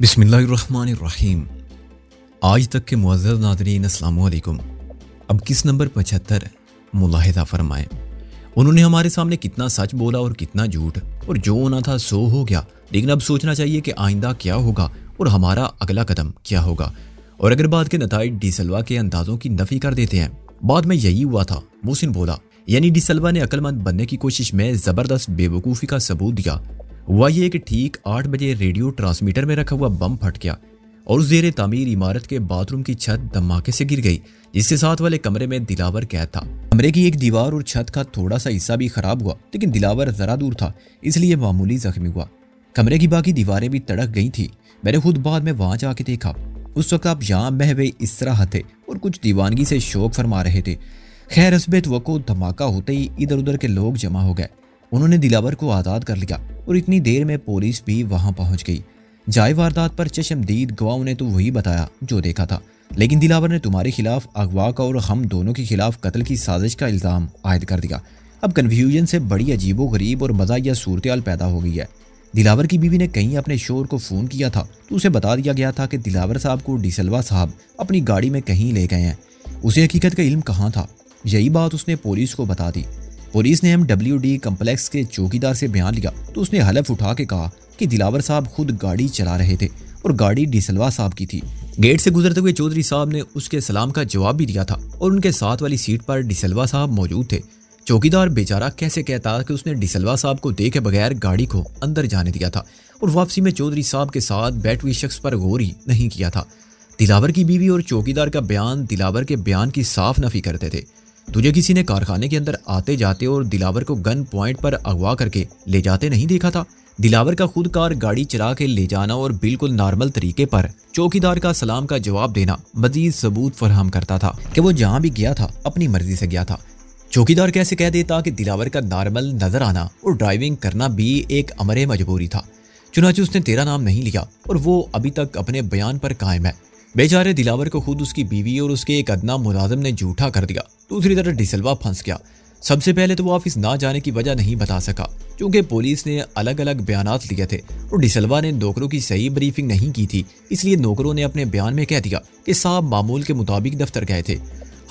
बिस्मिल्लाहिर्रहमानिर्रहीम। आज तक के मुअज़्ज़ज़ नाज़रीन अस्सलामु अलैकुम। अब किस नंबर 75 मुलाहिज़ा फरमाएं। उन्होंने हमारे सामने कितना सच बोला और कितना झूठ, और जो होना था सो हो गया। लेकिन अब सोचना चाहिए कि आइंदा क्या होगा और हमारा अगला कदम क्या होगा। और अगर बात के नताइज डी सिल्वा के अंदाज़ों की नफ़ी कर देते हैं, बाद में यही हुआ था, मोहसिन बोला। यानी डी सिल्वा ने अक्लमंद बनने की कोशिश में ज़बरदस्त बेवकूफ़ी का सबूत दिया। हुआ ये कि ठीक 8 बजे रेडियो ट्रांसमीटर में रखा हुआ बम फट गया और उस ज़ेरे तामीर इमारत के बाथरूम की छत धमाके से गिर गई, जिसके साथ वाले कमरे में दिलावर कैद था। कमरे की एक दीवार और छत का थोड़ा सा हिस्सा भी खराब हुआ, लेकिन दिलावर जरा दूर था, इसलिए मामूली जख्मी हुआ। कमरे की बाकी दीवारें भी तड़क गई थी। मैंने खुद बाद में वहां जाके देखा। उस वक्त आप यहाँ महवे इसराह थे और कुछ दीवानगी से शौक फरमा रहे थे। खैर हस्बे वक़्त धमाका होते ही इधर उधर के लोग जमा हो गए। उन्होंने दिलावर को आज़ाद कर लिया और इतनी देर में पुलिस भी वहां पहुंच गई। जाए वारदात पर चशमदीद गवाहों ने तो वही बताया जो देखा था, लेकिन दिलावर ने तुम्हारे खिलाफ अगवा का और हम दोनों के खिलाफ कत्ल की साजिश का इल्ज़ाम आयद कर दिया। अब कन्फ्यूजन से बड़ी अजीबो गरीब और मज़ाहिया सूरत पैदा हो गई है। दिलावर की बीवी ने कहीं अपने शोहर को फ़ोन किया था तो उसे बता दिया गया था कि दिलावर साहब को डी सिल्वा साहब अपनी गाड़ी में कहीं ले गए हैं। उसे हकीकत का इल्म कहाँ था? यही बात उसने पुलिस को बता दी। पुलिस ने MWD कम्प्लेक्स के चौकीदार से बयान लिया तो उसने हलफ उठा के कहा कि दिलावर साहब खुद गाड़ी चला रहे थे और गाड़ी डी सिल्वा साहब की थी। गेट से गुजरते हुए चौधरी साहब ने उसके सलाम का जवाब भी दिया था और उनके साथ वाली सीट पर डी सिल्वा साहब मौजूद थे। चौकीदार बेचारा कैसे कहता कि उसने डी सिल्वा साहब को देखे बगैर गाड़ी को अंदर जाने दिया था और वापसी में चौधरी साहब के साथ बैठे हुए शख्स पर गौर ही नहीं किया था। दिलावर की बीवी और चौकीदार का बयान दिलावर के बयान की साफ नफी करते थे। तुझे किसी ने कारखाने के अंदर आते जाते और दिलावर को गन पॉइंट पर अगवा करके ले जाते नहीं देखा था? दिलावर का खुद कार गाड़ी चला के ले जाना और बिल्कुल नॉर्मल तरीके पर चौकीदार का सलाम का जवाब देना मजीद सबूत फराहम करता था कि वो जहां भी गया था अपनी मर्जी से गया था। चौकीदार कैसे कह देता कि दिलावर का नॉर्मल नजर आना और ड्राइविंग करना भी एक अमरे मजबूरी था। चुनांचे उसने तेरा नाम नहीं लिया और वो अभी तक अपने बयान पर कायम है। बेचारे दिलावर को खुद उसकी बीवी और उसके एक अदना मुलाजिम ने झूठा कर दिया। दूसरी तरफ डी सिल्वा फंस गया। सबसे पहले तो वो ऑफिस ना जाने की वजह नहीं बता सका, क्योंकि पुलिस ने अलग अलग बयानात लिए थे और डी सिल्वा ने नौकरों की सही ब्रीफिंग नहीं की थी, इसलिए नौकरों ने अपने बयान में कह दिया कि साहब मामूल के मुताबिक दफ्तर गए थे।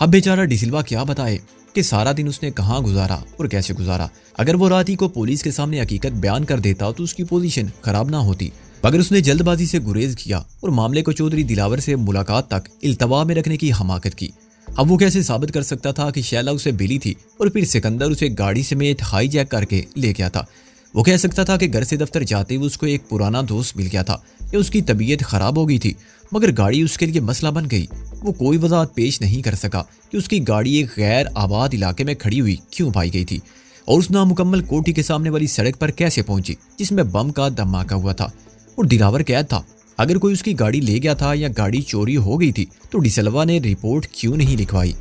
अब बेचारा डी सिल्वा क्या बताए कि सारा दिन उसने कहाँ गुजारा और कैसे गुजारा। अगर वो रात ही को पुलिस के सामने हकीकत बयान कर देता तो उसकी पोजीशन खराब ना होती, मगर उसने जल्दबाजी से गुरेज किया और मामले को चौधरी दिलावर से मुलाकात तक इल्तवा में रखने की हमाकत की। अब वो कैसे साबित कर सकता था कि शैला उसे मिली थी और फिर सिकंदर उसे गाड़ी समेत हाईजैक करके ले गया था? वो कह सकता था कि घर से दफ्तर जाते हुए उसको एक पुराना दोस्त मिल गया था या उसकी तबीयत खराब हो गई थी, मगर गाड़ी उसके लिए मसला बन गई। वो कोई वजाहत पेश नहीं कर सका कि उसकी गाड़ी एक गैर आबाद इलाके में खड़ी हुई क्यों पाई गई थी और उस नामुकम्मल कोठी के सामने वाली सड़क पर कैसे पहुंची जिसमें बम का धमाका हुआ था और दिलावर कैद था। अगर कोई उसकी गाड़ी ले गया था या गाड़ी चोरी हो गई थी तो डी सिल्वा ने रिपोर्ट क्यों नहीं लिखवाई?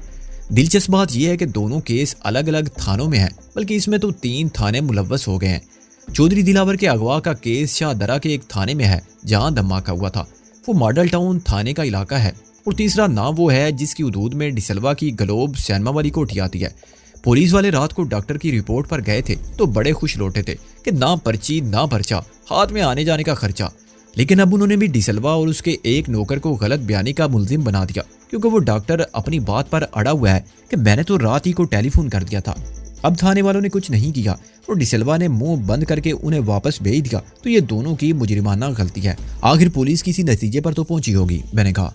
दिलचस्प बात यह है कि दोनों केस अलग अलग थानों में हैं, बल्कि इसमें तो 3 थाने मुलव्वस हो गए हैं। चौधरी दिलावर के अगवा का केस शाहदरा के एक थाने में है जहां धमाका हुआ था, वो मॉडल टाउन थाने का इलाका है, और तीसरा नाम वो है जिसकी हदूद में डी सिल्वा की ग्लोब सिनेमा वाली कोठी आती है। पुलिस वाले रात को डॉक्टर की रिपोर्ट पर गए थे तो बड़े खुश लौटे थे कि ना पर्ची ना पर्चा, हाथ में आने जाने का खर्चा। लेकिन अब उन्होंने भी डी सिल्वा और उसके एक नौकर को गलत बयानी का मुलजिम बना दिया, क्योंकि वो डॉक्टर अपनी बात पर अड़ा हुआ है कि मैंने तो रात ही को टेलीफोन कर दिया था। अब थाने वालों ने कुछ नहीं किया और डी सिल्वा ने मुंह बंद करके उन्हें वापस भेज दिया, तो ये दोनों की मुजरिमाना गलती है। आखिर पुलिस किसी नतीजे पर तो पहुंची होगी। मैंने कहा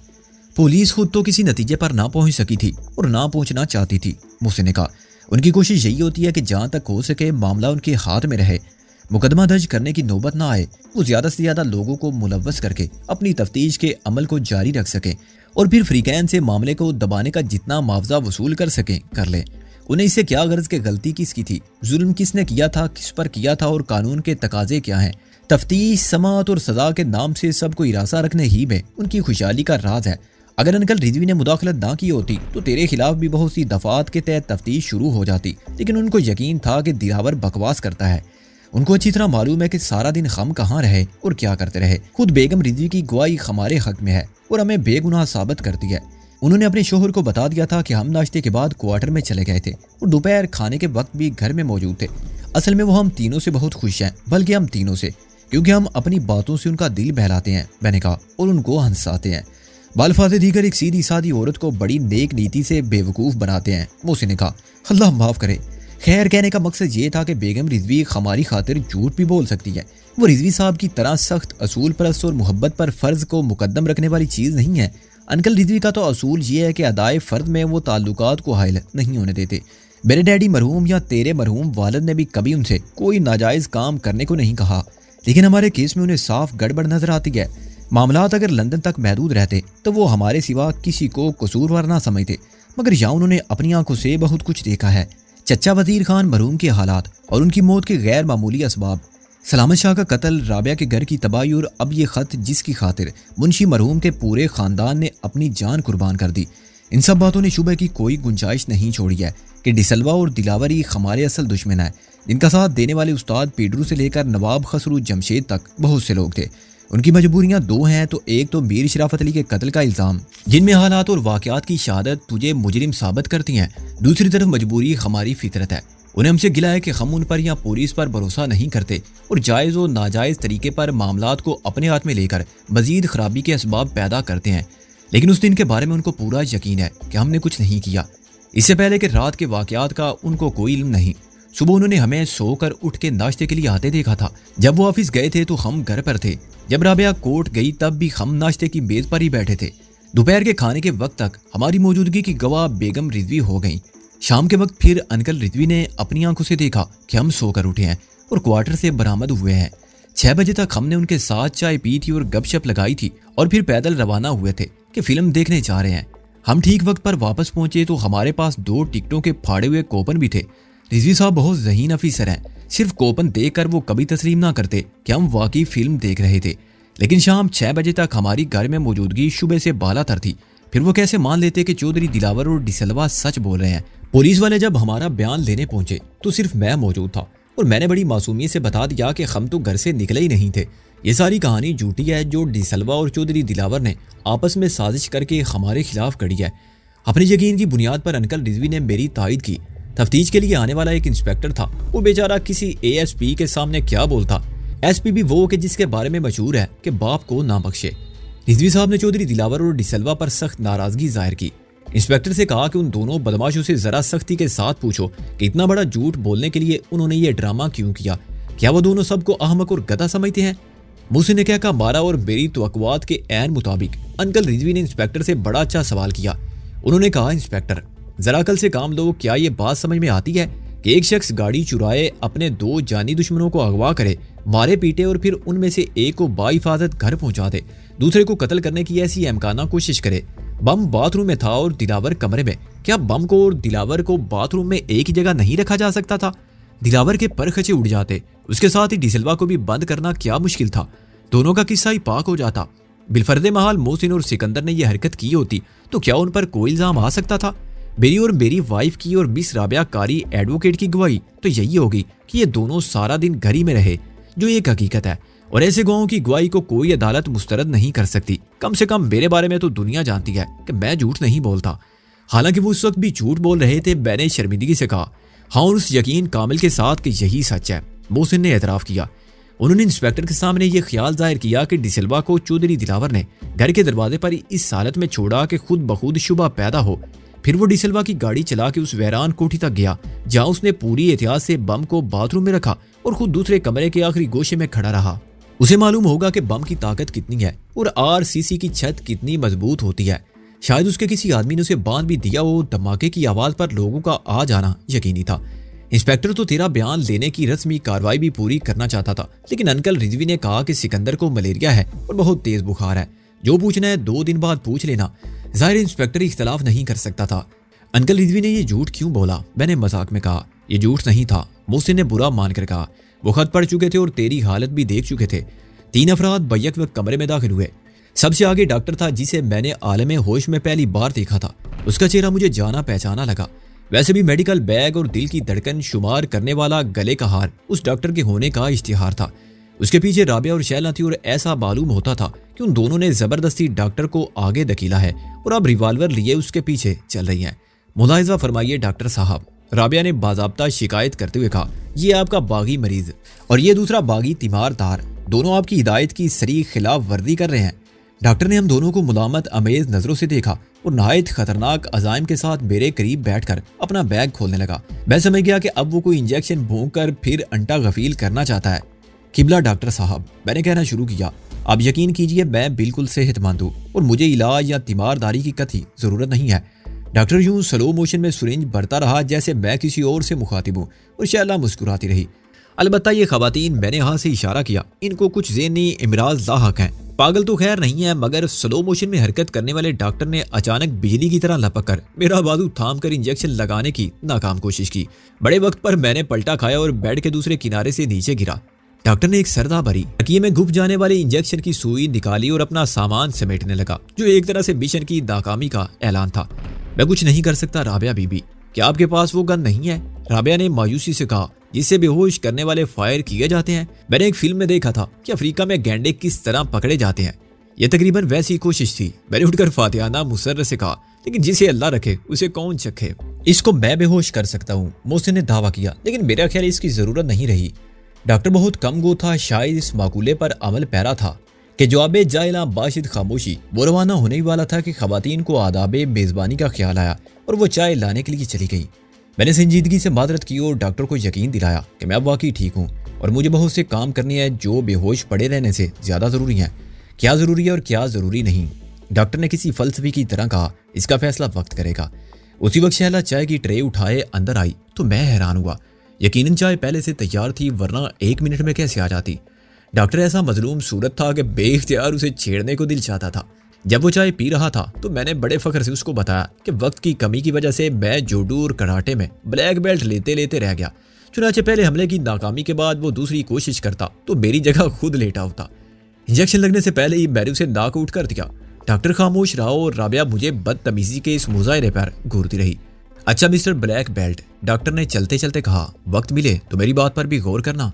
पुलिस खुद तो किसी नतीजे पर ना पहुंच सकी थी और ना पहुंचना चाहती थी। मुझसे ने कहा उनकी कोशिश यही होती है कि जहां तक हो सके मामला उनके हाथ में रहे, मुकदमा दर्ज करने की नौबत ना आए, वो ज्यादा से ज्यादा लोगों को मुलव्वस करके अपनी तफ्तीश के अमल को जारी रख सकें और फिर फ्रीकैन से मामले को दबाने का जितना मुआवजा वसूल कर सकें कर लें। उन्हें इससे क्या गर्ज के गलती किसकी थी, जुल्म किसने किया था, किस पर किया था और कानून के तकाजे क्या हैं। तफ्तीश, समाअत और सजा के नाम से सबको हिरासा रखने ही में उनकी खुशहाली का राज है। अगर अंकल रिजवी ने मुदाखलत ना की होती तो तेरे खिलाफ भी बहुत सी दफात के तहत तफ्तीश शुरू हो जाती, लेकिन उनको यकीन था कि दिलावर बकवास करता है। उनको अच्छी तरह मालूम है कि सारा दिन हम कहाँ रहे और क्या करते रहे। खुद बेगम रिजवी की गवाही हमारे हक में है और हमें बेगुनाह साबित करती है। उन्होंने अपने शोहर को बता दिया था कि हम नाश्ते के बाद क्वार्टर में चले गए थे और दोपहर खाने के वक्त भी घर में मौजूद थे। असल में वो हम तीनों से बहुत खुश हैं, बल्कि हम तीनों से, क्योंकि हम अपनी बातों से उनका दिल बहलाते हैं, मैंने कहा, और उनको हंसाते हैं। बालफाते दीकर एक सीधी सादी औरत को बड़ी नेक नीति से बेवकूफ़ बनाते हैं, मोहसिन ने कहा। अल्लाह माफ़ करे। खैर, कहने का मकसद ये था कि बेगम रिजवी हमारी खातिर झूठ भी बोल सकती है। वो रिजवी साहब की तरह सख्त असूल परस्त और मोहब्बत पर फ़र्ज़ को मुकद्दम रखने वाली चीज़ नहीं है। अंकल रिजवी का तो असूल ये है कि अदाए फ़र्द में वो ताल्लुकात को हाइल नहीं होने देते। मेरे डैडी मरहूम या तेरे मरहूम वालिद ने भी कभी उनसे कोई नाजायज़ काम करने को नहीं कहा, लेकिन हमारे केस में उन्हें साफ गड़बड़ नजर आती है। मामलात अगर लंदन तक महदूद रहते तो वो हमारे सिवा किसी को कसूरवार ना समझते, मगर यहाँ उन्होंने अपनी आंखों से बहुत कुछ देखा है। चचा वजीर खान मरहूम के हालात और उनकी मौत के गैर मामूली असबाब, सलामत शाह का कत्ल, राबिया के घर की तबाही और अब ये ख़त जिसकी खातिर मुंशी मरहूम के पूरे ख़ानदान ने अपनी जान कुर्बान कर दी, इन सब बातों ने शुबह की कोई गुंजाइश नहीं छोड़ी है कि डिसलवा और दिलावर ही हमारे असल दुश्मन है। इनका साथ देने वाले उस्ताद पीडरू से लेकर नवाब खसरू जमशेद तक बहुत से लोग थे। उनकी मजबूरियां दो हैं, तो एक तो मीर शराफत अली के कत्ल का इल्ज़ाम, जिनमें हालात और वाक़यात की शहादत तुझे मुजरिम साबित करती हैं। दूसरी तरफ मजबूरी हमारी फितरत है। उन्हें हमसे गिला है कि हम उन पर या पुलिस पर भरोसा नहीं करते और जायज़ और नाजायज़ तरीके पर मामलात को अपने हाथ में लेकर मज़ीद खराबी के असबाब पैदा करते हैं। लेकिन उस दिन के बारे में उनको पूरा यकीन है कि हमने कुछ नहीं किया। इससे पहले कि रात के वाक़यात का उनको कोई इल्म नहीं। सुबह उन्होंने हमें सोकर उठ के नाश्ते के लिए आते देखा था। जब वो ऑफिस गए थे तो हम घर पर थे। जब राबिया कोर्ट गई तब भी हम नाश्ते की मेज पर ही बैठे थे। दोपहर के खाने के वक्त तक हमारी मौजूदगी की गवाह बेगम रिजवी हो गई। शाम के वक्त फिर अंकल रिजवी ने अपनी आंखों से देखा कि हम सोकर उठे हैं और क्वार्टर से बरामद हुए हैं। 6 बजे तक हमने उनके साथ चाय पी थी और गपशप लगाई थी और फिर पैदल रवाना हुए थे कि फिल्म देखने जा रहे हैं। हम ठीक वक्त पर वापस पहुंचे तो हमारे पास 2 टिकटों के फाड़े हुए कोपन भी थे। रिजवी साहब बहुत ज़हीन अफीसर हैं। सिर्फ कोपन देखकर वो कभी तस्लीम ना करते कि हम वाकई फिल्म देख रहे थे। लेकिन शाम 6 बजे तक हमारी घर में मौजूदगी शुबे से बालातर थी। फिर वो कैसे मान लेते कि चौधरी दिलावर और डिसलवा सच बोल रहे हैं। पुलिस वाले जब हमारा बयान लेने पहुंचे तो सिर्फ मैं मौजूद था और मैंने बड़ी मासूमियत से बता दिया कि हम तो घर से निकले ही नहीं थे। ये सारी कहानी झूठी है जो डिसलवा और चौधरी दिलावर ने आपस में साजिश करके हमारे खिलाफ कड़ी है। अपने यकीन की बुनियाद पर अंकल रिजवी ने मेरी तायद की। तफ्तीश के लिए आने वाला एक इंस्पेक्टर था। वो बेचारा किसी ASP के सामने क्या बोलता। SP भी वो कि जिसके बारे में मशहूर है कि बाप को ना बख्शे। रिजवी साहब ने चौधरी दिलावर और डिसलवा पर सख्त नाराजगी जाहिर की। इंस्पेक्टर से कहा कि उन दोनों बदमाशों से जरा सख्ती के साथ पूछो कि इतना बड़ा झूठ बोलने के लिए उन्होंने ये ड्रामा क्यों किया। क्या वो दोनों सबको अहमक और गधा समझते हैं। मुझसे ने क्या मारा और मेरी तवक्कुआत के ऐन मुताबिक अंकल रिजवी ने इंस्पेक्टर से बड़ा अच्छा सवाल किया। उन्होंने कहा, इंस्पेक्टर जरा अकल से काम लो। क्या ये बात समझ में आती है कि एक शख्स गाड़ी चुराए, अपने 2 जानी दुश्मनों को अगवा करे, मारे पीटे और फिर उनमें से एक को बाहिफाजत घर पहुंचा दे, दूसरे को कत्ल करने की ऐसी अमकाना कोशिश करे। बम बाथरूम में था और दिलावर कमरे में। क्या बम को और दिलावर को बाथरूम में एक ही जगह नहीं रखा जा सकता था। दिलावर के पर खचे उड़ जाते, उसके साथ ही डिसलवा को भी बंद करना क्या मुश्किल था। दोनों का किस्सा ही पाक हो जाता। बिलफर्दे महाल मोहसिन और सिकंदर ने यह हरकत की होती तो क्या उन पर कोई इल्जाम आ सकता था। मेरी और मेरी वाइफ की और मिस राबिया कारी एडवोकेट की गवाही तो यही होगी कि ये दोनों सारा दिन घर ही में रहे, जो एक हकीकत है। और ऐसे गवाहों की गवाही को कोई अदालत मुस्तरद नहीं कर सकती। कम से कम मेरे बारे में तो दुनिया जानती है कि मैं झूठ नहीं बोलता। हालांकि वो उस वक्त भी झूठ बोल रहे थे। मैंने शर्मिंदगी से कहा, हाँ, और उस यकीन कामिल के साथ कि यही सच है। मोहसिन ने एतराफ़ किया। उन्होंने इंस्पेक्टर के सामने ये ख्याल जाहिर किया कि डिसलवा को चौधरी दिलावर ने घर के दरवाजे पर इस हालत में छोड़ा कि खुद बखुद शुबा पैदा हो। फिर वो डिसलवा की गाड़ी चला के उस वैरान कोठी तक गया जहां उसने पूरी एहतियात से बम को बाथरूम में रखा और खुद दूसरे कमरे के आखिरी गोशे में खड़ा रहा। उसे मालूम होगा कि बम की ताकत कितनी है और RCC की छत कितनी मजबूत होती है। शायद उसके किसी आदमी ने उसे बांध भी दिया हो। धमाके की आवाज पर लोगों का आ जाना यकीनी था। इंस्पेक्टर तो तेरा बयान लेने की रस्मी कार्रवाई भी पूरी करना चाहता था, लेकिन अंकल रिजवी ने कहा कि सिकंदर को मलेरिया है और बहुत तेज बुखार है। जो पूछना है 2 दिन बाद पूछ लेना। जाहिर इंस्पेक्टर इख्तलाफ नहीं कर सकता था। अंकल रिजवी ने ये झूठ क्यों बोला। मैंने मजाक में कहा, यह झूठ नहीं था। मोहसिन ने बुरा मानकर कहा, वो खत पढ़ चुके थे और तेरी हालत भी देख चुके थे। 3 अफराद बैक वक्त कमरे में दाखिल हुए। सबसे आगे डॉक्टर था जिसे मैंने आलम होश में पहली बार देखा था। उसका चेहरा मुझे जाना पहचाना लगा। वैसे भी मेडिकल बैग और दिल की धड़कन शुमार करने वाला गले का हार उस डॉक्टर के होने का इश्तिहार था। उसके पीछे राबिया और शैला थी और ऐसा मालूम होता था कि उन दोनों ने जबरदस्ती डॉक्टर को आगे धकेला है और अब रिवाल्वर लिए उसके पीछे चल रही हैं। मुलाहिजा फरमाइए डॉक्टर साहब, राबिया ने बाज़ाब्ता शिकायत करते हुए कहा, ये आपका बागी मरीज और ये दूसरा बागी तीमारदार। दोनों आपकी हिदायत की सरी खिलाफ वर्जी कर रहे हैं। डॉक्टर ने हम दोनों को मुलामत अमेज नजरों से देखा और नहायत खतरनाक अजाइम के साथ मेरे करीब बैठकर अपना बैग खोलने लगा। मैं समझ गया कि अब वो कोई इंजेक्शन भूंक कर फिर अंटा गफील करना चाहता है। किबला डॉक्टर साहब, मैंने कहना शुरू किया, आप यकीन कीजिए मैं बिल्कुल सेहतमंद हूँ और मुझे इलाज या तीमारदारी की कतई जरूरत नहीं है। डॉक्टर यूं स्लो मोशन में सुरिंज भरता रहा जैसे मैं किसी और से मुखातिब हूँ और शैला मुस्कुराती रही। अलबत्ता ये खवातीन, मैंने यहाँ से इशारा किया, इनको कुछ ज़हनी इमराज लाहक हैं। पागल तो खैर नहीं है, मगर स्लो मोशन में हरकत करने वाले डॉक्टर ने अचानक बिजली की तरह लपक कर मेरा बाजू थाम कर इंजेक्शन लगाने की नाकाम कोशिश की। बड़े वक्त पर मैंने पलटा खाया और बेड के दूसरे किनारे से नीचे गिरा। डॉक्टर ने एक सरदा भरी तकिए में घुप जाने वाले इंजेक्शन की सुई निकाली और अपना सामान समेटने लगा, जो एक तरह से मिशन की नाकामी का ऐलान था। मैं कुछ नहीं कर सकता राबिया बीबी, क्या आपके पास वो गन नहीं है? राबिया ने मायूसी से कहा, जिससे बेहोश करने वाले फायर किए जाते हैं। मैंने एक फिल्म में देखा था कि अफ्रीका में गैंडे किस तरह पकड़े जाते हैं। यह तकरीबन वैसी कोशिश थी। मैंने उठकर फातिहाना मुसर्रत से कहा, लेकिन जिसे अल्लाह रखे उसे कौन चखे। इसको मैं बेहोश कर सकता हूँ, मोहसिन ने दावा किया, लेकिन मेरा ख्याल इसकी जरूरत नहीं रही। डॉक्टर बहुत कम गो था, शायद इस माकूले पर अमल पैरा था कि जवाबे जाइला बाशिद खामोशी। वो रवाना होने ही वाला था कि खवातीन को आदाबे मेजबानी का ख्याल आया और वो चाय लाने के लिए चली गई। मैंने संजीदगी से मादरत की और डॉक्टर को यकीन दिलाया कि मैं अब वाकई ठीक हूँ और मुझे बहुत से काम करने हैं जो बेहोश पड़े रहने से ज्यादा जरूरी हैं। क्या जरूरी है और क्या जरूरी नहीं, डॉक्टर ने किसी फलसफी की तरह कहा, इसका फैसला वक्त करेगा। उसी वक्त शहला चाय की ट्रे उठाए अंदर आई तो मैं हैरान हुआ। यकीनन चाय पहले से तैयार थी, वरना 1 मिनट में कैसे आ जाती। डॉक्टर ऐसा मजलूम सूरत था कि बेइख्तियार उसे छेड़ने को दिल चाहता था। जब वो चाय पी रहा था तो मैंने बड़े फख्र से उसको बताया कि वक्त की कमी की वजह से मैं जूडो और कराटे में ब्लैक बेल्ट लेते लेते रह गया। चुनाचे पहले हमले की नाकामी के बाद वो दूसरी कोशिश करता तो मेरी जगह खुद लेटा होता। इंजेक्शन लगने से पहले ही मैंने उसे नाक उठ कर दिया। डॉक्टर खामोश रहा और राबिया मुझे बदतमीजी के इस मुजाहरे पर घूरती रही। अच्छा मिस्टर ब्लैक बेल्ट, डॉक्टर ने चलते चलते कहा, वक्त मिले तो मेरी बात पर भी गौर करना।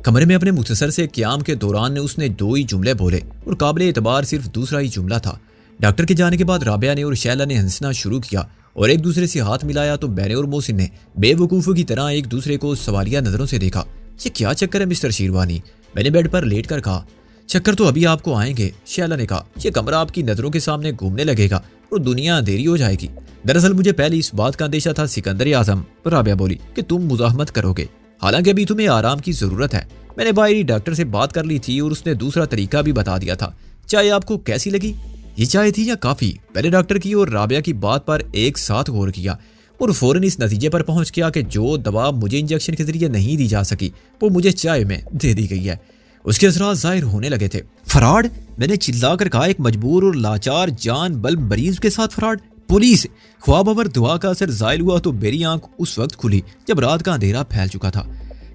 कमरे में अपने मुख्तसर से क्याम के दौरान ने उसने 2 ही जुमले बोले और काबिले एतबार सिर्फ दूसरा ही जुमला था। डॉक्टर के जाने के बाद राबिया ने और शैला ने हंसना शुरू किया और एक दूसरे से हाथ मिलाया तो मैंने और मोहसिन ने बेवकूफ़ों की तरह एक दूसरे को सवालिया नजरों से देखा। ये क्या चक्कर है मिस्टर शेरवानी, मैंने बेड पर लेट कर कहा। चक्कर तो अभी आपको आएंगे, शैला ने कहा। यह कमरा आपकी नजरों के सामने घूमने लगेगा और दुनिया अंधेरी हो जाएगी। दरअसल मुझे पहले इस बात का अंदेशा था सिकंदर आजम, राबिया बोली, कि तुम मुजाहमत करोगे, हालांकि अभी तुम्हें आराम की जरूरत है। मैंने बाहरी डॉक्टर से बात कर ली थी और उसने दूसरा तरीका भी बता दिया था। चाय आपको कैसी लगी? ये चाय थी या काफी? मैंने डॉक्टर की और राबिया की बात पर एक साथ गौर किया और फौरन इस नतीजे पर पहुंच गया कि जो दवा मुझे इंजेक्शन के जरिए नहीं दी जा सकी वो मुझे चाय में दे दी गई है। उसके असरात जाहिर होने लगे थे। फराड, मैंने चिल्लाकर कहा, एक मजबूर और लाचार जान बल्ब मरीज के साथ फराड। पुलिस! ख्वाब अवर दुआ का असर जाहिर हुआ तो मेरी आंख उस वक्त खुली जब रात का अंधेरा फैल चुका था।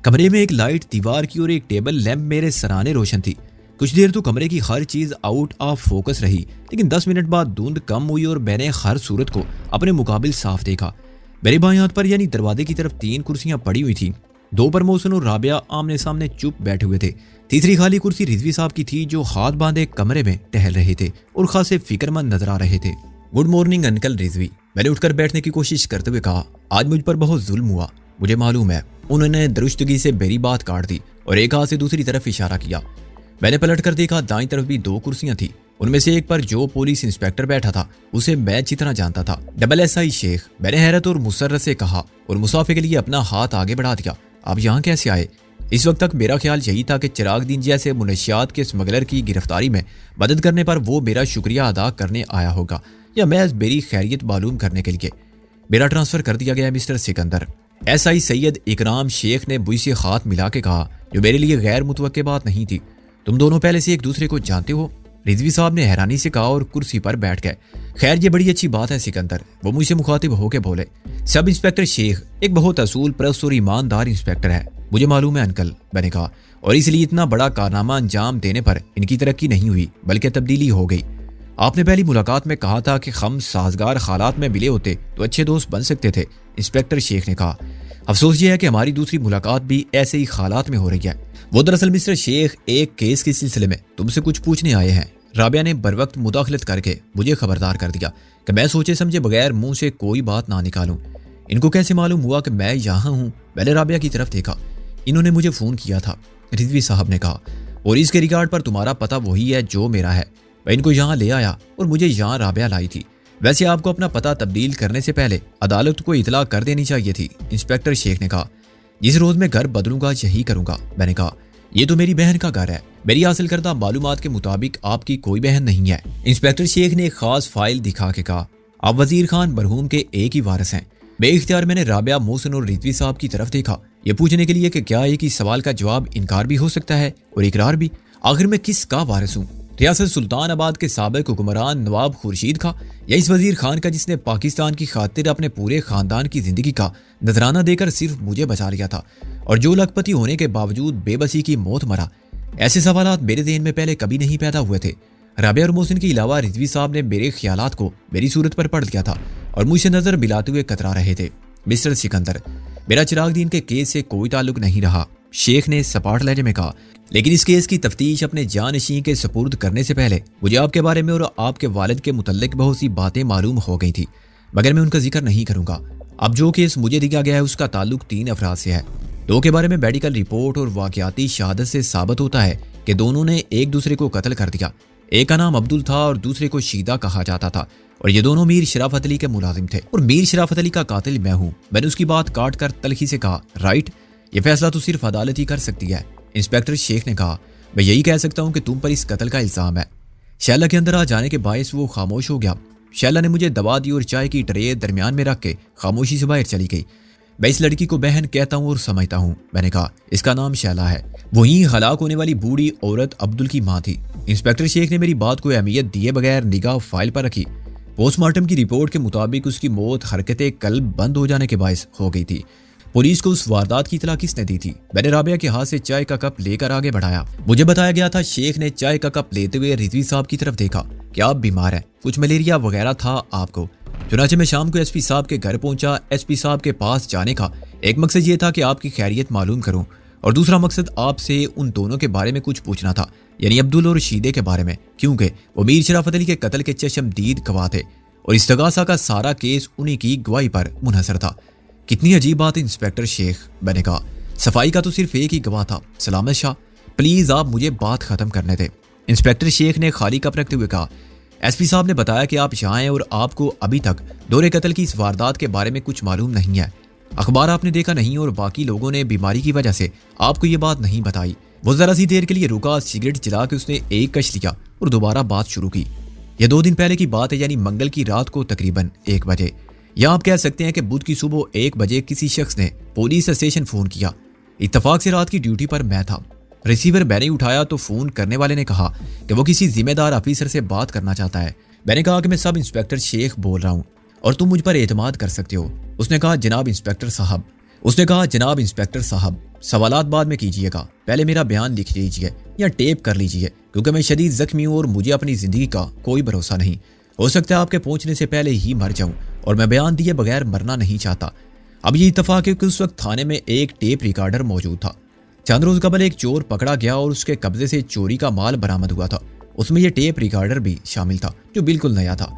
कमरे में एक लाइट दीवार की और एक टेबल लैंप मेरे सराहने रोशन थी। कुछ देर तो कमरे की हर चीज आउट ऑफ फोकस रही, लेकिन 10 मिनट बाद धुंध कम हुई और मैंने हर सूरत को अपने मुकाबिल साफ देखा। मेरे बाएं हाथ पर यानी दरवाजे की तरफ 3 कुर्सियां पड़ी हुई थी। 2 पर मोहसिन और राबिया आमने सामने चुप बैठे हुए थे। तीसरी खाली कुर्सी रिजवी साहब की थी, जो हाथ बांधे कमरे में टहल रहे थे और खासे फिक्रमंद नजर आ रहे थे। गुड मॉर्निंग अंकल रिजवी, मैंने उठकर बैठने की कोशिश करते हुए कहा। आज मुझ पर बहुत जुल्म हुआ, मुझे मालूम है। उन्होंने दुरुस्तगी से मेरी बात काट दी और एक हाथ से दूसरी तरफ इशारा किया। मैंने पलट कर देखा, दाईं तरफ भी 2 कुर्सियां थी। उनमें से एक पर जो पुलिस इंस्पेक्टर बैठा था उसे मैं अच्छी तरह जानता था, SSI शेख। मैंने हैरत और मुसर्रत से कहा और मुसाफे के लिए अपना हाथ आगे बढ़ा दिया। आप यहाँ कैसे आए? इस वक्त तक मेरा ख्याल यही था कि चिरागदीन जैसे मुनशियात के स्मगलर की गिरफ्तारी में मदद करने पर वो मेरा शुक्रिया अदा करने आया होगा, या मैं मेरी खैरियत मालूम करने के लिए। मेरा ट्रांसफर कर दिया गया मिस्टर सिकंदर, SI सैयद इकराम शेख ने बुई से हाथ मिला के कहा, जो मेरे लिए गैर मुतवक्के बात नहीं थी। तुम दोनों पहले से एक दूसरे को जानते हो? रिजवी साहब ने हैरानी से कहा और कुर्सी पर बैठ गए। खैर ये बड़ी अच्छी बात है सिकंदर, वो मुझसे मुखातिब होके बोले। सब इंस्पेक्टर शेख एक बहुत असूल परस्त और ईमानदार इंस्पेक्टर है। मुझे मालूम है अंकल, मैंने कहा, और इसलिए इतना बड़ा कारनामा अंजाम देने पर इनकी तरक्की नहीं हुई बल्कि तब्दीली हो गई। आपने पहली मुलाकात में कहा था कि हम साजगार हालात में मिले होते तो अच्छे दोस्त बन सकते थे, इंस्पेक्टर शेख ने कहा। अफसोस ये है कि हमारी दूसरी मुलाकात भी ऐसे ही हालात में हो रही है। वो दरअसल मिस्टर शेख एक केस के सिलसिले में तुमसे कुछ पूछने आए हैं। राबिया ने बर वक्त मुदाखलत करके मुझे खबरदार कर दिया कि मैं सोचे समझे बगैर मुंह से कोई बात ना निकालूं। इनको कैसे मालूम हुआ कि मैं यहाँ हूँ? मैंने राबिया की तरफ देखा। इन्होंने मुझे फोन किया था, रिजवी साहब ने कहा। पुलिस के रिकॉर्ड पर तुम्हारा पता वही है जो मेरा है। मैं इनको यहाँ ले आया और मुझे यहाँ राबिया लाई थी। वैसे आपको अपना पता तब्दील करने से पहले अदालत को इतला कर देनी चाहिए थी, इंस्पेक्टर शेख ने कहा। जिस रोज मैं घर बदलूंगा यही करूंगा। मैंने कहा, ये तो मेरी बहन का घर है। मेरी हासिल करदा मालूमात के मुताबिक आपकी कोई बहन नहीं है। इंस्पेक्टर शेख ने एक खास फाइल दिखा के कहा, आप वजीर खान मरहूम के एक ही वारिस हैं। बेइख्तियार मैंने राबिया, मोहसिन और रिजवी साहब की तरफ देखा, ये पूछने के लिए कि क्या एक ही सवाल का जवाब इनकार भी हो सकता है और इकरार भी। आखिर मैं किसका वारिस हूँ? रियासत सुल्तानाबाद के साबिक हुक्मरान नवाब खुर्शीद का, या इस वजीर खान का जिसने पाकिस्तान की खातिर अपने पूरे खानदान की जिंदगी का नजराना देकर सिर्फ मुझे बचा लिया था और जो लखपति होने के बावजूद बेबसी की मौत मरा? ऐसे सवालात मेरे ज़हन में पहले कभी नहीं पैदा हुए थे। राबिया और मोहसिन के अलावा रिजवी साहब ने मेरे ख्यालात को मेरी सूरत पर पढ़ लिया था और मुझसे नजर मिलाते हुए कतरा रहे थे। मिस्टर सिकंदर, मेरा चिराग दीन के केस से कोई ताल्लुक नहीं रहा, शेख ने सपाट लहजे में कहा। लेकिन इस केस की तफ्तीश अपने जानशीं के सुपुर्द करने से पहले मुझे आपके बारे में और आपके वालिद के मुतल्लिक बहुत सी बातें मालूम हो गई थी, मगर मैं उनका जिक्र नहीं करूंगा। अब जो केस मुझे दिया गया है उसका ताल्लुक 3 अफराद से है। 2 के बारे में मेडिकल रिपोर्ट और वाकयाती शहादत से साबित होता है कि दोनों ने एक दूसरे को कत्ल कर दिया। एक का नाम अब्दुल था और दूसरे को शीदा कहा जाता था और ये दोनों मीर शराफत अली के मुलाजिम थे और मीर शराफत अली का कातिल मैं हूँ। मैंने उसकी बात काट कर तलखी से कहा, राइट, ये फैसला तो सिर्फ अदालत ही कर सकती है। इंस्पेक्टर शेख ने कहा, मैं यही कह सकता हूँ कि तुम पर इस कत्ल का इल्जाम है। शैला के अंदर आ जाने के बायस वो खामोश हो गया। शैला ने मुझे दवा दी और चाय की ट्रे दरमियान में रख के खामोशी से बाहर चली गई। मैं इस लड़की को बहन कहता हूँ और समझता हूँ। मैंने कहा, इसका नाम शैला है। वहीं हलाक होने वाली बूढ़ी औरत अब्दुल की माँ थी। इंस्पेक्टर शेख ने मेरी बात को अहमियत दिए बगैर निगाह फाइल पर रखी। पोस्टमार्टम की रिपोर्ट के मुताबिक उसकी मौत हरकतें कल्ब बंद हो जाने के बायस हो गई थी। पुलिस को उस वारदात की इतला किसने दी थी? मैंने राबिया के हाथ से चाय का कप लेकर आगे बढ़ाया। मुझे बताया गया था। शेख ने चाय का कप लेते हुए रिजवी साहब की तरफ देखा कि आप बीमार हैं, कुछ मलेरिया वगैरह था आपको। चुनाचे मैं शाम को एसपी साहब के घर पहुंचा। एसपी साहब के पास जाने का एक मकसद ये था कि आपकी खैरियत मालूम करूं और दूसरा मकसद आपसे उन दोनों के बारे में कुछ पूछना था, यानी अब्दुल और शीदे के बारे में, क्योंकि वो मीर शराफत अली के कत्ल के चशमदीद गवाह थे और इस्तगासा का सारा केस उन्हीं की गवाही पर मुनहसर था। कितनी अजीब बात है इंस्पेक्टर शेख, मैंने कहा। सफाई का तो सिर्फ एक ही गवाह था, सलामत शाह। प्लीज आप मुझे बात खत्म करने दें। इंस्पेक्टर शेख ने खाली कप रखते हुए कहा, एसपी साहब ने बताया कि आप यहाँ हैं और आपको अभी तक दोहरे कत्ल की इस वारदात के बारे में कुछ मालूम नहीं है। अखबार आपने देखा नहीं और बाकी लोगों ने बीमारी की वजह से आपको ये बात नहीं बताई। वो जरा सी देर के लिए रुका, सिगरेट जला के उसने एक कश लिया और दोबारा बात शुरू की। यह 2 दिन पहले की बात है, यानी मंगल की रात को तकरीबन 1 बजे, या आप कह सकते हैं कि बुध की सुबह 1 बजे किसी शख्स ने पुलिस स्टेशन फोन किया। इत्तफाक से रात की ड्यूटी पर मैं था। रिसीवर मैंने उठाया तो फोन करने वाले ने कहा कि वो किसी जिम्मेदार ऑफिसर से बात करना चाहता है। मैंने कहा कि मैं सब इंस्पेक्टर शेख बोल रहा हूँ और तुम मुझ पर एतमाद कर सकते हो। उसने कहा, जनाब इंस्पेक्टर साहब, सवालात बाद में कीजिएगा, पहले मेरा बयान लिख लीजिए या टेप कर लीजिए, क्योंकि मैं शदीद जख्मी हूँ और मुझे अपनी जिंदगी का कोई भरोसा नहीं। हो सकता है आपके पहुंचने से पहले ही मर जाऊं और मैं बयान दिए बगैर मरना नहीं चाहता। अब ये इत्तफाक है कि उस वक्त थाने में एक टेप रिकॉर्डर मौजूद था। चंद रोज कबल एक चोर पकड़ा गया और उसके कब्जे से चोरी का माल बरामद हुआ था। उसमें यह टेप रिकॉर्डर भी शामिल था जो बिल्कुल नया था।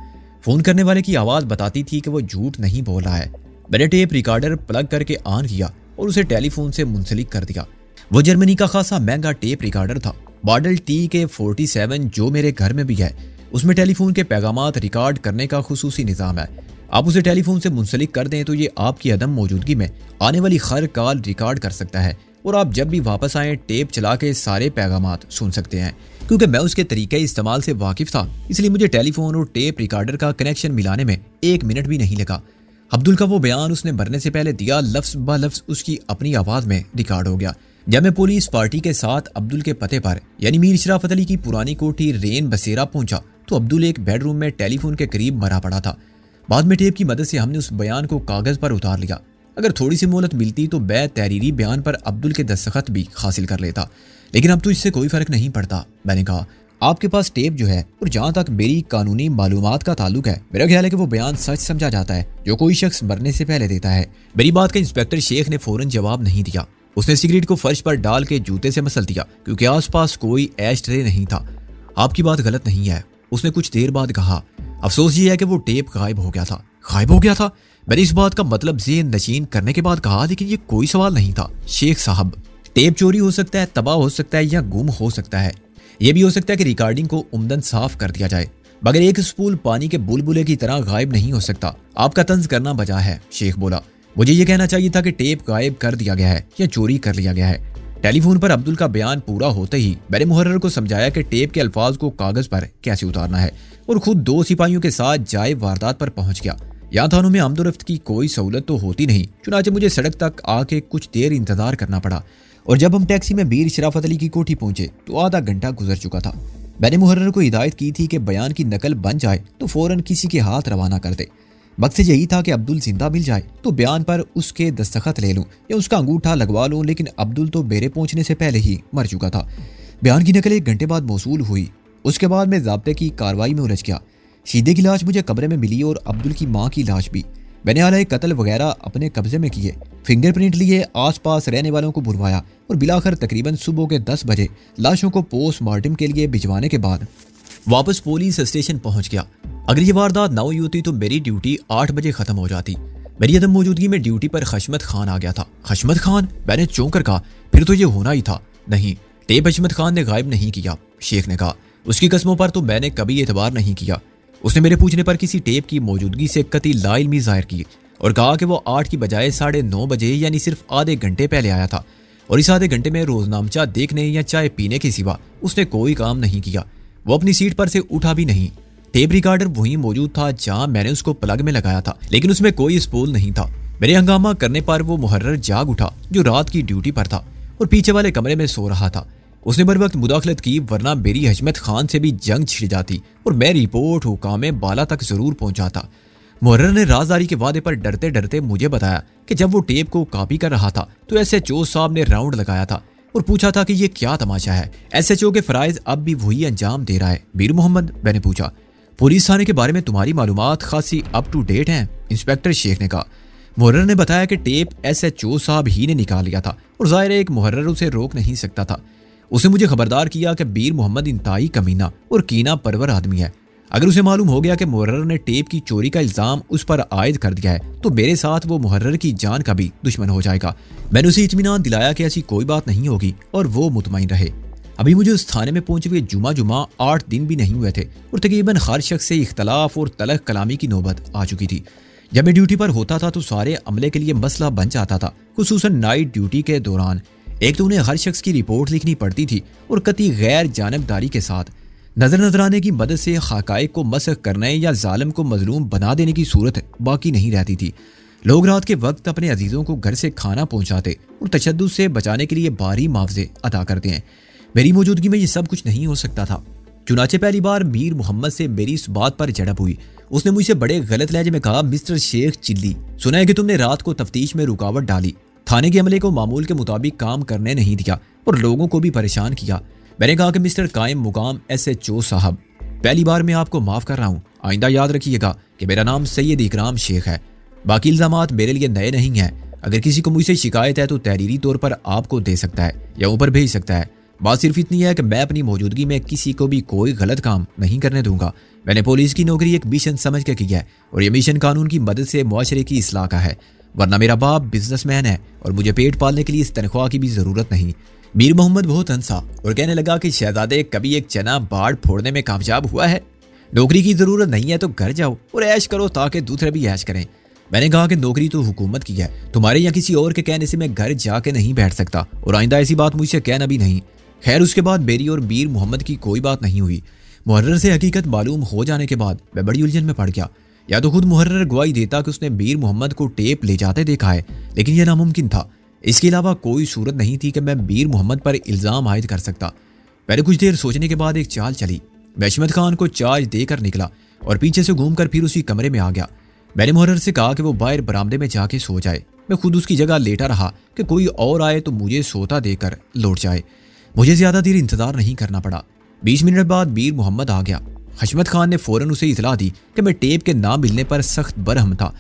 फोन करने वाले की आवाज बताती थी कि वो झूठ नहीं बोल रहा है। मैंने टेप रिकॉर्डर प्लग करके ऑन किया और उसे टेलीफोन से मुंसलिक कर दिया। वो जर्मनी का खासा महंगा टेप रिकॉर्डर था, मॉडल TK-47, जो मेरे घर में भी है। उसमें टेलीफोन के पैगामात रिकॉर्ड करने का खुसूसी निज़ाम है। आप उसे टेलीफोन से मुंसलिक कर दें तो ये आपकी अदम मौजूदगी में आने वाली हर कॉल रिकॉर्ड कर सकता है और आप जब भी वापस आएं टेप चला के सारे पैगामात सुन सकते हैं। क्योंकि मैं उसके तरीके इस्तेमाल से वाकिफ था, इसलिए मुझे टेलीफोन और टेप रिकॉर्डर का कनेक्शन मिलाने में 1 मिनट भी नहीं लगा। अब्दुल का वो बयान उसने मरने से पहले दिया लफ्ज ब लफ्ज उसकी अपनी आवाज में रिकॉर्ड हो गया। जब मैं पुलिस पार्टी के साथ अब्दुल के पते पर यानी मीर शराफत अली की पुरानी कोठी रेन बसेरा पहुंचा तो अब्दुल एक बेडरूम में टेलीफोन के करीब मरा पड़ा था। बाद में टेप की मदद से हमने उस बयान को कागज पर उतार लिया। अगर थोड़ी सी मोहलत मिलती तो मैं तहरीरी बयान पर अब्दुल के दस्तखत भी हासिल कर लेता, लेकिन अब तो इससे कोई फर्क नहीं पड़ता। मैंने कहा, आपके पास टेप जो है और जहां तक मेरी कानूनी मालूमात का ताल्लुक है, मेरा ख्याल है कि वो बयान सच समझा जाता है जो कोई शख्स मरने से पहले देता है। मेरी बात का इंस्पेक्टर शेख ने फौरन जवाब नहीं दिया। उसने सिगरेट को फर्श पर डाल के जूते से मसल दिया क्योंकि आसपास कोई ऐश ट्रे नहीं था। आपकी बात गलत नहीं है, उसने कुछ देर बाद कहा। अफसोस ये है कि वो टेप गायब हो गया था। गायब हो गया था? मैंने इस बात का मतलब ज़ेहन नशीन करने के बाद कहा, लेकिन ये कोई सवाल नहीं था शेख साहब। टेप चोरी हो सकता है, तबाह हो सकता है या गुम हो सकता है। यह भी हो सकता है कि रिकॉर्डिंग को उम्दन साफ कर दिया जाए, मगर एक स्पूल पानी के बुलबुले की तरह गायब नहीं हो सकता। आपका तंज करना बजा है, शेख बोला। मुझे यह कहना चाहिए था कि टेप गायब कर दिया गया है या चोरी कर लिया गया है। टेलीफोन पर अब्दुल का बयान पूरा होते ही मैंने मुहर्रर को समझाया कि टेप के अल्फाज को कागज पर कैसे उतारना है और खुद 2 सिपाहियों के साथ जाए वारदात पर पहुंच गया। यहाँ थानों में आमदोरफ्त की कोई सहूलत तो होती नहीं, चुनाचे मुझे सड़क तक आके कुछ देर इंतजार करना पड़ा और जब हम टैक्सी में मीर शराफत अली की कोठी पहुंचे तो आधा घंटा गुजर चुका था। मैंने मुहर्रर को हिदायत की थी कि बयान की नकल बन जाए तो फौरन किसी के हाथ रवाना कर दे। मकसद यही था कि अब्दुल जिंदा मिल जाए तो बयान पर उसके दस्तखत ले लूं या उसका अंगूठा लगवा लूं, लेकिन अब्दुल तो मेरे पहुंचने से पहले ही मर चुका था। बयान की नकल 1 घंटे बाद मौसूल हुई। उसके बाद मैं ज़ाब्ते की कार्रवाई में उलझ गया। शीदे की लाश मुझे कब्र में मिली और अब्दुल की माँ की लाश भी। मैंने आलाए कत्ल वगैरह अपने कब्जे में किए, फिंगरप्रिंट लिए, आसपास रहने वालों को बुलवाया और बिलाखिर तकरीबन सुबह के 10 बजे लाशों को पोस्टमार्टम के लिए भिजवाने के बाद वापस पुलिस स्टेशन पहुंच गया। अगर ये वारदात ना हुई होती तो मेरी ड्यूटी 8 बजे खत्म हो जाती। मेरी अदम मौजूदगी में ड्यूटी पर खशमत खान आ गया था। खशमत खान? मैंने चौंक कर कहा, फिर तो ये होना ही था। नहीं, टेप खशमत खान ने गायब नहीं किया, शेख ने कहा। उसकी कस्मों पर तो मैंने कभी एतबार नहीं किया। उसने मेरे पूछने पर किसी टेप की मौजूदगी से कतई लाइल्मी जाहिर की और कहा कि वो 8 की बजाय 9:30 बजे यानी सिर्फ आधे घंटे पहले आया था और इस आधे घंटे में रोजनामचा देखने या चाय पीने के सिवा उसने कोई काम नहीं किया। वो अपनी सीट पर से उठा भी नहीं। टेप रिकॉर्डर वहीं मौजूद था जहां मैंने उसको प्लग में लगाया था, लेकिन उसमें कोई स्पूल नहीं था। मेरे हंगामा करने पर वो मुहर्रर जाग उठा जो रात की ड्यूटी पर था और पीछे वाले कमरे में सो रहा था। उसने बर वक्त मुदाखलत की, वरना मेरी हशमत खान से भी जंग छिड़ जाती और मैं रिपोर्ट हुकाम बाला तक जरूर पहुंचाता। मुहर्रर ने राजदारी के वादे पर डरते डरते मुझे बताया कि जब वो टेप को कॉपी कर रहा था तो SHO साहब ने राउंड लगाया था और पूछा था कि ये क्या तमाशा है। SHO के फराइज अब भी वही अंजाम दे रहा है। मीर मोहम्मद, मैंने पूछा, पुलिस थाने के बारे में तुम्हारी मालूमात खासी अप टू डेट हैं? इंस्पेक्टर शेख ने कहा। मुहर्रर ने बताया कि टेप SHO साहब ही ने निकाल लिया था और जाहिर है एक मुहर्रर उसे रोक नहीं सकता था। उसने मुझे खबरदार किया कि मीर मोहम्मद इंतहाई कमीना और कीना परवर आदमी है। अगर उसे मालूम हो गया कि मुहर्रर ने टेप की चोरी का इल्जाम उस पर आयद कर दिया है तो मेरे साथ वो मुहर्रर की जान का भी दुश्मन हो जाएगा। मैंने उसे इत्मीनान दिलाया कि ऐसी कोई बात नहीं होगी और वो मुतमईन रहे। अभी मुझे उस थाने में पहुंचे हुए जुमा 8 दिन भी नहीं हुए थे और तकरीबन हर शख्स से इख्तलाफ और तलख कलामी की नौबत आ चुकी थी। जब मैं ड्यूटी पर होता था तो सारे अमले के लिए मसला बन जाता था, खुसूसन नाइट ड्यूटी के दौरान। एक तो उन्हें हर शख्स की रिपोर्ट लिखनी पड़ती थी और कतई गैर जानबदारी के साथ नजर नजराने की मदद से हकायक को मसख करने या जालिम को मजलूम बना देने की सूरत बाकी नहीं रहती थी। लोग रात के वक्त अपने अजीजों को घर से खाना पहुंचाते और तशद्दुद से बचाने के लिए भारी मुआवजे अदा करते हैं। मेरी मौजूदगी में ये सब कुछ नहीं हो सकता था। चुनाचे पहली बार मीर मोहम्मद से मेरी इस बात पर झड़प हुई। उसने मुझसे बड़े गलत लहजे में कहा, मिस्टर शेख चिल्ली, सुना है कि तुमने रात को तफ्तीश में रुकावट डाली, थाने के अमले को मामूल के मुताबिक काम करने नहीं दिया और लोगों को भी परेशान किया। मैंने कहा कि मिस्टर कायम मुकाम SHO साहब, पहली बार मैं आपको माफ कर रहा हूँ। आइंदा याद रखिएगा कि मेरा नाम सैयद इकराम शेख है। बाकी इल्जामात मेरे लिए नए नहीं हैं। अगर किसी को मुझसे शिकायत है तो तहरीरी तौर पर आपको दे सकता है या ऊपर भेज सकता है। बात सिर्फ इतनी है कि मैं अपनी मौजूदगी में किसी को भी कोई गलत काम नहीं करने दूंगा। मैंने पुलिस की नौकरी एक मिशन समझ के की है और यह मिशन कानून की मदद से मुआशरे की इस्लाह का है, वरना मेरा बाप बिजनेसमैन है और मुझे पेट पालने के लिए इस तनख्वाह की भी जरूरत नहीं। मीर मोहम्मद बहुत हंसा और कहने लगा कि शहजादे कभी एक चना बाढ़ फोड़ने में कामयाब हुआ है? नौकरी की जरूरत नहीं है तो घर जाओ और ऐश करो ताकि दूसरे भी ऐश करें। मैंने कहा कि नौकरी तो हुकूमत की है, तुम्हारे या किसी और के कहने से मैं घर जाके नहीं बैठ सकता और आइंदा ऐसी बात मुझसे कहना भी नहीं। खैर, उसके बाद मेरी और मीर मोहम्मद की कोई बात नहीं हुई। मुहर्रर से हकीकत मालूम हो जाने के बाद मैं बड़ी उलझन में पड़ गया। या तो खुद मुहर्रर गवाही देता कि उसने मीर मोहम्मद को टेप ले जाते देखा है, लेकिन यह नामुमकिन था। इसके अलावा कोई सूरत नहीं थी कि मैं मीर मोहम्मद पर इल्जाम आयद कर सकता। पहले कुछ देर सोचने के बाद एक चाल चली। मैं अशमत खान को चार्ज देकर निकला और पीछे से घूमकर फिर उसी कमरे में आ गया। मैंने मुहर्रर से कहा कि वो बाहर बरामदे में जाके सो जाए। मैं खुद उसकी जगह लेटा रहा कि कोई और आए तो मुझे सोता देकर लौट जाए। मुझे ज्यादा देर इंतजार नहीं करना पड़ा। 20 मिनट बाद मीर मोहम्मद आ गया। हशमत खान ने फौरन उसे इतला दी कि मैं टेप के ना मिलने पर सख्त बरहम था।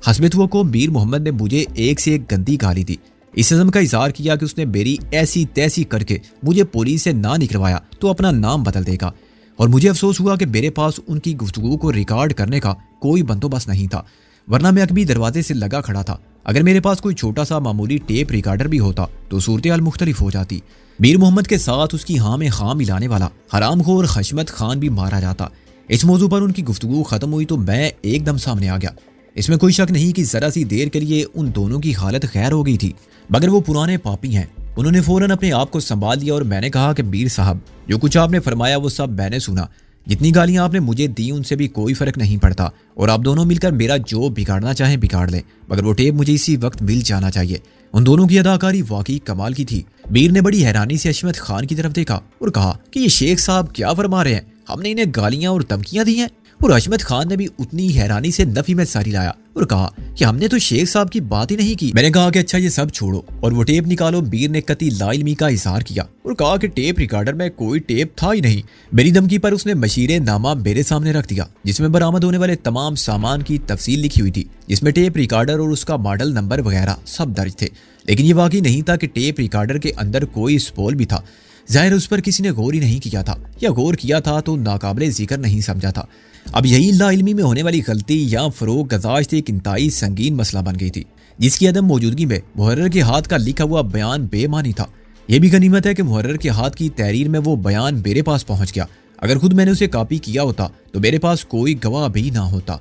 हसबत हुआ को मीर मोहम्मद ने मुझे एक से एक गंदी गाली दी। इस अज़म का इज़हार किया कि उसने मेरी ऐसी तैसी करके मुझे पुलिस से ना निकलवाया तो अपना नाम बदल देगा। और मुझे अफसोस हुआ कि मेरे पास उनकी गुफ्तगू को रिकॉर्ड करने का कोई बंदोबस्त नहीं था, वरना मैं अकबी दरवाजे से लगा खड़ा था अगर मेरे पास कोई छोटा सा मामूली टेप रिकॉर्डर भी होता तो सूरत हाल मुख्तलिफ हो जाती। मीर मोहम्मद के साथ उसकी हाँ में हाँ मिलाने वाला हरामखोर खशमत खान भी मारा जाता। इस मौजू पर उनकी गुफ्तगू खत्म हुई तो मैं एकदम सामने आ गया। इसमें कोई शक नहीं कि जरा सी देर के लिए उन दोनों की हालत खैर हो गई थी, मगर वो पुराने पापी हैं। उन्होंने फौरन अपने आप को संभाल लिया और मैंने कहा कि मीर साहब, जो कुछ आपने फरमाया वो सब मैंने सुना। जितनी गालियां आपने मुझे दी उनसे भी कोई फर्क नहीं पड़ता और आप दोनों मिलकर मेरा जो बिगाड़ना चाहें बिगाड़ लें, मगर वो टेप मुझे इसी वक्त मिल जाना चाहिए। उन दोनों की अदाकारी वाकई कमाल की थी। मीर ने बड़ी हैरानी से अशमत खान की तरफ देखा और कहा कि ये शेख साहब क्या फरमा रहे हैं, हमने इन्हें गालियां और धमकियां दी हैं। और अशमत खान ने भी उतनी हैरानी से नफी में सारी लाया और कहा कि हमने तो शेख साहब की बात ही नहीं की। मैंने कहा कि अच्छा ये सब छोड़ो और वो टेप निकालो। मीर ने कती लाइलमी का इजहार किया और कहा कि टेप रिकॉर्डर में कोई टेप था ही नहीं। मेरी धमकी पर उसने मशीरे नामा मेरे सामने रख दिया, जिसमें बरामद होने वाले तमाम सामान की तफसील लिखी हुई थी, जिसमें टेप रिकॉर्डर और उसका मॉडल नंबर वगैरह सब दर्ज थे। लेकिन ये वाकई नहीं था कि टेप रिकॉर्डर के अंदर कोई स्पोल भी था। जाहिर उस पर किसी ने गौर ही नहीं किया था, या गौर किया था तो नाकाबिले जिक्र नहीं समझा था। अब यही लाइल्मी में होने वाली गलती या फरोग गजाश्त एक इंतहाई संगीन मसला बन गई थी, जिसकी अदम मौजूदगी में मुहर्रर के हाथ का लिखा हुआ बयान बेमानी था। यह भी गनीमत है कि मुहर्रर के हाथ की तहरीर में वो बयान मेरे पास पहुंच गया। अगर खुद मैंने उसे कॉपी किया होता तो मेरे पास कोई गवाह भी ना होता।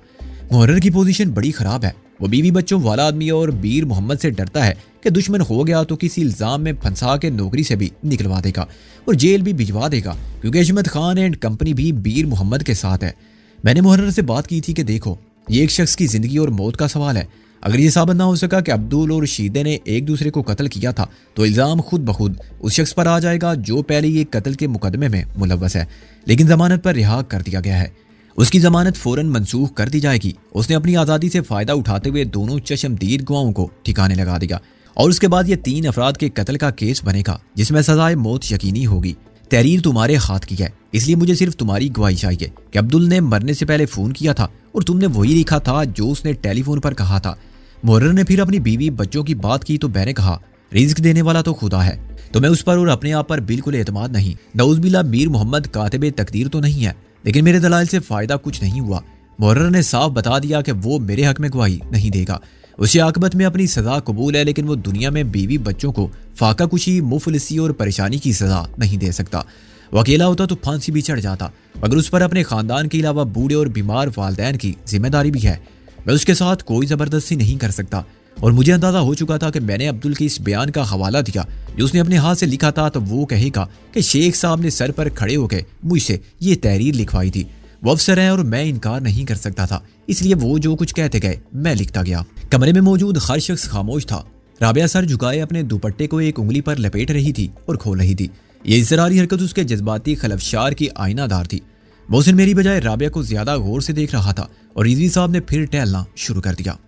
मुहर्रर की पोजीशन बड़ी खराब है। वो बीवी बच्चों वाला आदमी और मीर मोहम्मद से डरता है कि दुश्मन हो गया तो किसी इल्जाम में फंसा के नौकरी से भी निकलवा देगा और जेल भी भिजवा देगा, क्योंकि अशमत खान एंड कंपनी भी मीर मोहम्मद के साथ है। मैंने मुहर्रर से बात की थी कि देखो, ये एक शख्स की जिंदगी और मौत का सवाल है। अगर ये साबित ना हो सका कि अब्दुल और शीदे ने एक दूसरे को कत्ल किया था तो इल्जाम खुद ब खुद उस शख्स पर आ जाएगा जो पहले ये कत्ल के मुकदमे में मुलव्वस है, लेकिन जमानत पर रिहा कर दिया गया है। उसकी जमानत फौरन मंसूख कर दी जाएगी। उसने अपनी आज़ादी से फ़ायदा उठाते हुए दोनों चश्मदीद गवाहों को ठिकाने लगा दिया और उसके बाद ये 3 अफराद के कत्ल का केस बनेगा, जिसमें सजाए मौत यकीनी होगी। तहरीर तुम्हारे हाथ की है, इसलिए मुझे सिर्फ तुम्हारी गवाही चाहिए कि अब्दुल ने मरने से पहले फ़ोन किया था और तुमने वही लिखा था जो उसने टेलीफोन पर कहा था। मुहर्रर ने फिर अपनी बीवी बच्चों की बात की तो मैंने कहा, रिज्क देने वाला तो खुदा है, तो मैं उस पर और अपने आप पर बिल्कुल एतमाद नहीं। नऊज़बिल्लाह, मीर मोहम्मद कातिबे तकदीर तो नहीं है, लेकिन मेरे दलाइल से फ़ायदा कुछ नहीं हुआ। मुहर्रर ने साफ बता दिया कि वो मेरे हक में गवाही नहीं देगा। उसे आकबत में अपनी सज़ा कबूल है, लेकिन वो दुनिया में बीवी बच्चों को फाका कुशी, मुफलिसी और परेशानी की सज़ा नहीं दे सकता। वो अकेला होता तो फांसी भी चढ़ जाता, मगर उस पर अपने ख़ानदान के अलावा बूढ़े और बीमार वालिदैन की जिम्मेदारी भी है। मैं उसके साथ कोई ज़बरदस्ती नहीं कर सकता और मुझे अंदाज़ा हो चुका था कि मैंने अब्दुल के इस बयान का हवाला दिया जो उसने अपने हाथ से लिखा था तो वो कहेगा कि शेख साहब ने सर पर खड़े होकर मुझसे ये तहरीर लिखवाई थी। वो अफसर है और मैं इनकार नहीं कर सकता था, इसलिए वो जो कुछ कहते गए मैं लिखता गया। कमरे में मौजूद हर शख्स खामोश था। राबिया सर झुकाए अपने दुपट्टे को एक उंगली पर लपेट रही थी और खोल रही थी। ये इसरारी हरकत उसके जज्बाती खलफशार की आईनादार थी। मोहसिन मेरी बजाय राबिया को ज्यादा गौर से देख रहा था और रिजवी साहब ने फिर टहलना शुरू कर दिया।